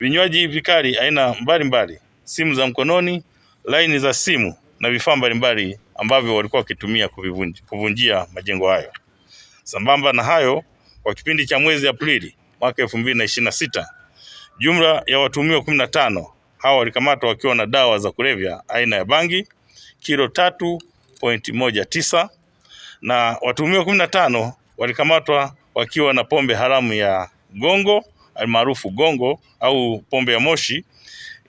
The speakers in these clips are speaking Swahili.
vinywaji vikali aina mbalimbali, simu za mkononi, laini za simu na vifaa mbalimbali ambavyo walikuwa wakitumia kuvunjia majengo hayo. Sambamba na hayo, kwa kipindi cha mwezi Aprili mwaka 2026, jumla ya watuhumiwa 15 hao walikamatwa wakiwa na dawa za kulevya aina ya bangi kilo 3.19 na watuhumiwa 15 walikamatwa wakiwa na pombe haramu ya gongo almaarufu gongo au pombe ya moshi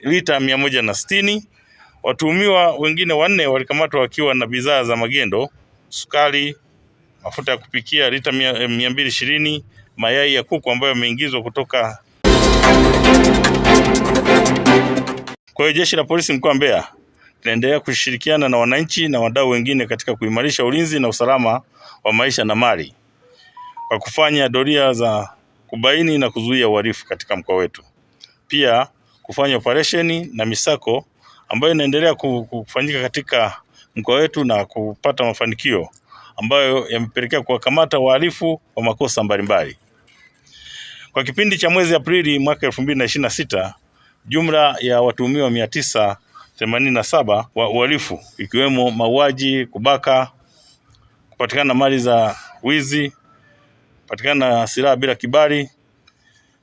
lita 160. Watuhumiwa wengine 4 walikamatwa wakiwa na bidhaa za magendo, sukari, mafuta ya kupikia lita 220, mayai ya kuku ambayo yameingizwa kutoka. Kwa hiyo Jeshi la Polisi mkoa wa Mbeya linaendelea kushirikiana na wananchi na wadau wengine katika kuimarisha ulinzi na usalama wa maisha na mali kwa kufanya doria za kubaini na kuzuia uhalifu katika mkoa wetu. Pia kufanya operesheni na misako ambayo inaendelea kufanyika katika mkoa wetu na kupata mafanikio ambayo yamepelekea kuwakamata wahalifu wa makosa mbalimbali. Kwa kipindi cha mwezi Aprili mwaka 2026, jumla ya watuhumiwa 987 wa uhalifu ikiwemo mauaji, kubaka, kupatikana mali za wizi, kupatikana silaha bila kibali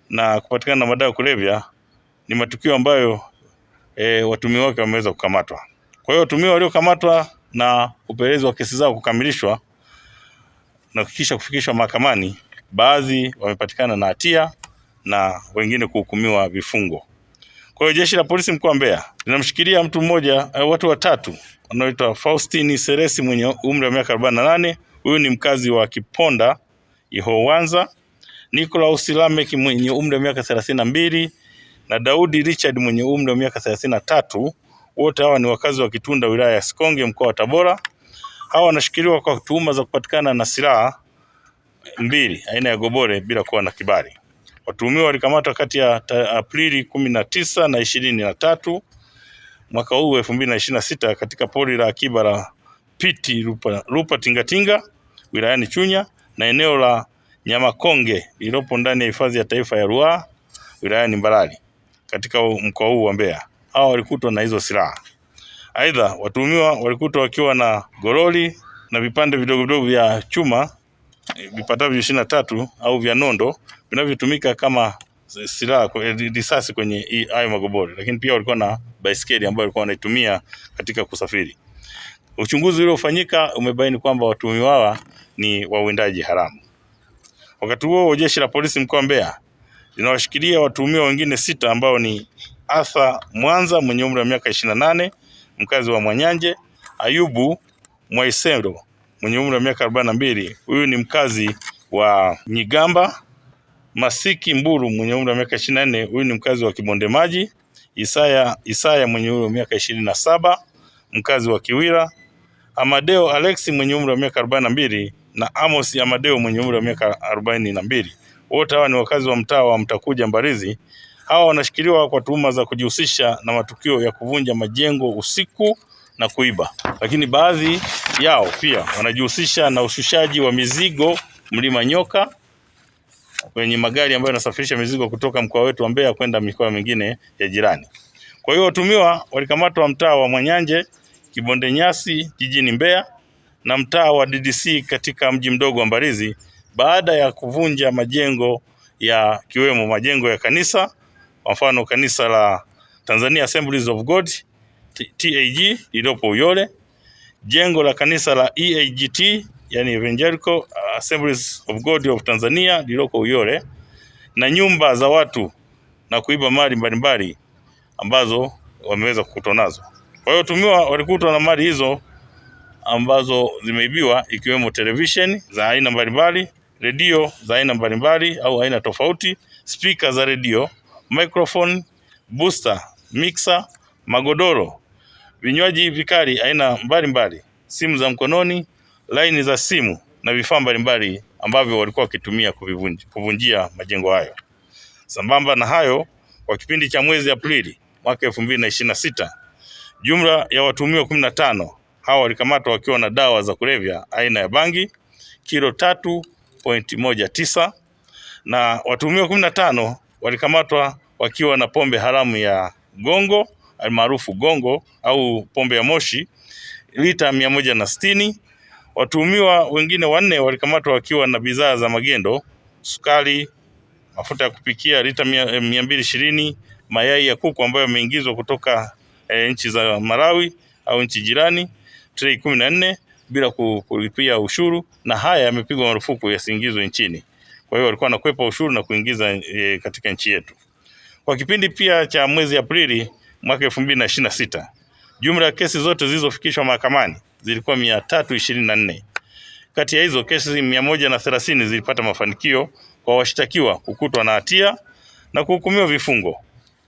na kupatikana na madawa ya kulevya ni matukio ambayo watuhumiwa wake wameweza kukamatwa. Kwa hiyo watuhumiwa waliokamatwa na upelelezi wa kesi zao kukamilishwa na kisha kufikishwa mahakamani, baadhi wamepatikana na hatia na wengine kuhukumiwa vifungo. Kwa hiyo Jeshi la Polisi mkoa wa Mbeya linamshikilia watu watatu wanaoitwa Faustini Seresi mwenye umri wa miaka 48, huyu ni mkazi wa Kiponda Ihowanza, Nicholas Lamek mwenye umri wa miaka 32 na Daudi Richard mwenye umri wa miaka 33. Wote hawa ni wakazi wa Kitunda wilaya ya Sikonge mkoa wa Tabora. Hawa wanashikiliwa kwa tuhuma za kupatikana na silaha 2 aina ya gobore bila kuwa na kibali. Watuhumiwa walikamatwa kati ya Aprili 19 na 23 mwaka huu 2026 katika pori la akiba la Piti Rupa Tingatinga wilayani Chunya na eneo la Nyamakonge lililopo ndani ya hifadhi ya taifa ya Ruaha wilayani Mbarali katika mkoa huu wa Mbeya. Hao walikutwa na hizo silaha. Aidha, watuhumiwa walikutwa wakiwa na goroli na vipande vidogo vidogo vya chuma vipatavyo 23 au vya nondo vinavyotumika kama silaha risasi kwenye hayo magobori, lakini pia walikuwa na baisikeli ambayo walikuwa wanaitumia katika kusafiri. Uchunguzi uliofanyika umebaini kwamba watuhumiwa hawa ni wawindaji haramu. Wakati huo Jeshi la Polisi mkoa wa Mbeya linawashikilia watuhumiwa wengine 6 ambao ni Arthur Mwanza mwenye umri wa miaka 28 mkazi wa Mwanyanje, Ayubu Mwaisero mwenye umri wa miaka 42, huyu ni mkazi wa Nyigamba, Masiki Mburu mwenye umri wa miaka 24, huyu ni mkazi wa Kibonde Maji, Isaya mwenye umri wa miaka 27 mkazi wa Kiwira, Amadeo Alexi mwenye umri wa miaka 42 na Amos Amadeo mwenye umri wa miaka 42. Wote hawa ni wakazi wa mtaa wa Mtakuja Mbarizi. Hawa wanashikiliwa kwa tuhuma za kujihusisha na matukio ya kuvunja majengo usiku na kuiba, lakini baadhi yao pia wanajihusisha na ushushaji wa mizigo Mlima Nyoka kwenye magari ambayo yanasafirisha mizigo kutoka mkoa wetu wa Mbeya kwenda mikoa mingine ya jirani. Kwa hiyo watuhumiwa walikamatwa mtaa wa Mwanyanje, Kibonde Nyasi jijini Mbeya na mtaa wa DDC katika mji mdogo wa Mbarizi baada ya kuvunja majengo ya kiwemo majengo ya kanisa, kwa mfano kanisa la Tanzania Assemblies of God TAG lililopo Uyole, jengo la kanisa la EAGT yani Evangelical Assemblies of God of Tanzania lililoko Uyole, na nyumba za watu na kuiba mali mbalimbali ambazo wameweza kukutwa nazo. Kwa hiyo watuhumiwa walikutwa na mali hizo ambazo zimeibiwa ikiwemo television za aina mbalimbali, redio za aina mbalimbali au aina tofauti, speaker za redio, microphone, booster, mixer, magodoro, vinywaji vikali aina mbalimbali, simu za mkononi, laini za simu na vifaa mbalimbali ambavyo walikuwa wakitumia kuvunjia majengo hayo. Sambamba na hayo, kwa kipindi cha mwezi Aprili mwaka 2026, jumla ya watuhumiwa 15 hao walikamatwa wakiwa na dawa za kulevya aina ya bangi kilo 3.19 na watuhumiwa 15 walikamatwa wakiwa na pombe haramu ya gongo almaarufu gongo au pombe ya moshi lita 160. Watuhumiwa wengine 4 walikamatwa wakiwa na bidhaa za magendo, sukari, mafuta ya kupikia lita 220, mayai ya kuku ambayo yameingizwa kutoka nchi za Malawi au nchi jirani trei 14 bila kulipia ushuru, na haya yamepigwa marufuku yasiingizwe nchini. Kwa hiyo walikuwa wanakwepa ushuru na kuingiza katika nchi yetu. Kwa kipindi pia cha mwezi Aprili mwaka 2026, jumla ya kesi zote zilizofikishwa mahakamani zilikuwa 324. Kati ya hizo kesi 130 zilipata mafanikio kwa washtakiwa kukutwa na hatia na kuhukumiwa vifungo.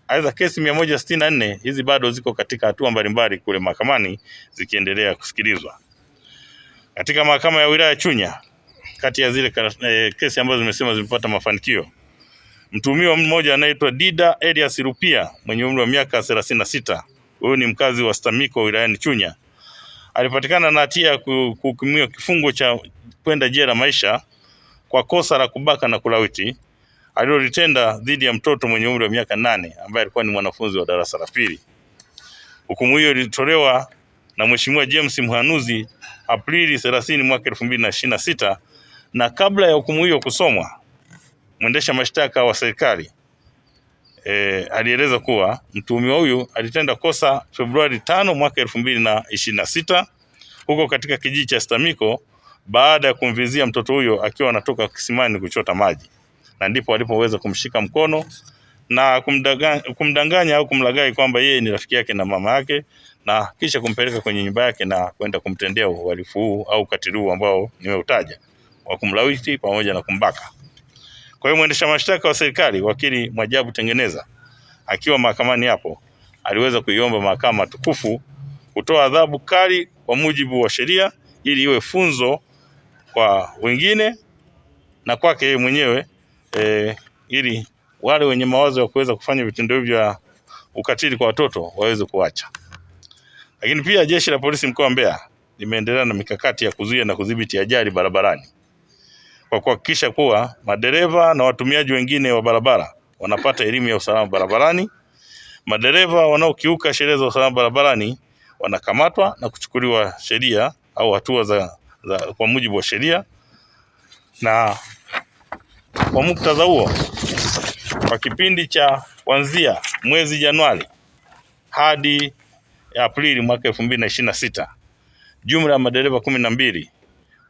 Aidha, kesi 164 hizi bado ziko katika hatua mbalimbali kule mahakamani zikiendelea kusikilizwa. Katika mahakama ya wilaya Chunya, kati ya zile kesi ambazo zimesema zimepata mafanikio, mtuhumiwa mmoja anaitwa Dida Elias Rupia mwenye umri wa miaka 36, huyu ni mkazi wa Stamiko wilayani Chunya, alipatikana na hatia ya kuhukumiwa kifungo cha kwenda jela maisha kwa kosa la kubaka na kulawiti alilolitenda dhidi ya mtoto mwenye umri wa miaka 8 ambaye alikuwa ni mwanafunzi wa darasa la pili. Hukumu hiyo ilitolewa na Mheshimiwa James Mhanuzi Aprili 30 mwaka 2026, na kabla ya hukumu hiyo kusomwa, mwendesha mashtaka wa serikali alieleza kuwa mtuhumiwa huyu alitenda kosa Februari 5 mwaka 2026 huko katika kijiji cha Stamiko baada ya kumvizia mtoto huyo akiwa anatoka kisimani kuchota maji, na ndipo alipoweza kumshika mkono na kumdanganya au kumlaghai kwamba yeye ni rafiki yake na mama yake, na kisha kumpeleka kwenye nyumba yake na kwenda kumtendea uhalifu huu au ukatili huu ambao nimeutaja wa kumlawiti pamoja na kumbaka. Kwa hiyo mwendesha mashtaka wa serikali wakili Mwajabu Tengeneza akiwa mahakamani hapo aliweza kuiomba mahakama tukufu kutoa adhabu kali kwa mujibu wa sheria ili iwe funzo kwa wengine na kwake yeye mwenyewe ili wale wenye mawazo ya kuweza kufanya vitendo hivyo vya ukatili kwa watoto waweze kuacha. Lakini pia jeshi la polisi mkoa wa Mbeya limeendelea na mikakati ya kuzuia na kudhibiti ajali barabarani kwa kuhakikisha kuwa madereva na watumiaji wengine wa barabara wanapata elimu ya usalama barabarani. Madereva wanaokiuka sheria za usalama barabarani wanakamatwa na kuchukuliwa sheria au hatua kwa mujibu wa sheria. Na kwa muktadha huo, kwa kipindi cha kuanzia mwezi Januari hadi Aprili mwaka 2026, jumla ya madereva 12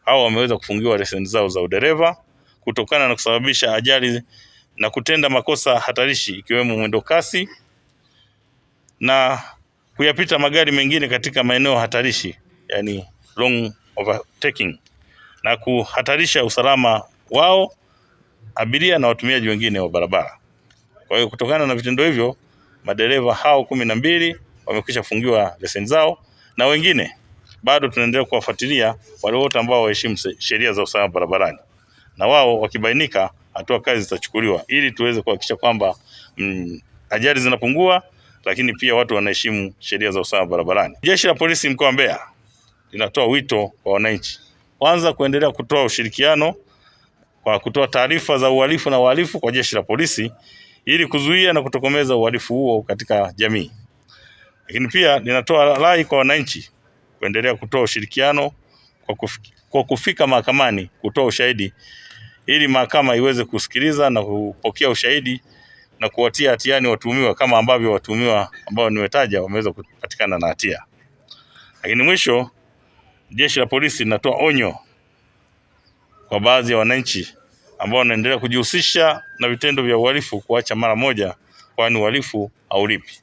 hao wameweza kufungiwa leseni zao za udereva kutokana na kusababisha ajali na kutenda makosa hatarishi ikiwemo mwendo kasi na kuyapita magari mengine katika maeneo hatarishi, yani long overtaking, na kuhatarisha usalama wao, abiria na watumiaji wengine wa barabara. Kwa hiyo kutokana na vitendo hivyo madereva hao 12 wamekwisha fungiwa leseni zao, na wengine bado tunaendelea kuwafuatilia wale wote ambao waheshimu sheria za usalama barabarani, na wao wakibainika hatua kali zitachukuliwa ili tuweze kuhakikisha kwamba ajali zinapungua, lakini pia watu wanaheshimu sheria za usalama barabarani. Jeshi la polisi mkoa wa Mbeya linatoa wito kwa wananchi, kwanza kuendelea kutoa ushirikiano kwa kutoa taarifa za uhalifu na wahalifu kwa jeshi la polisi ili kuzuia na kutokomeza uhalifu huo katika jamii. Lakini pia linatoa rai kwa wananchi kuendelea kutoa ushirikiano kwa kufika mahakamani kutoa ushahidi ili mahakama iweze kusikiliza na kupokea ushahidi na kuwatia hatiani watuhumiwa kama ambavyo watuhumiwa ambao nimetaja wameweza kupatikana na hatia. Lakini mwisho, jeshi la polisi linatoa onyo kwa baadhi ya wananchi ambao wanaendelea kujihusisha na vitendo vya uhalifu kuacha mara moja, kwani uhalifu haulipi.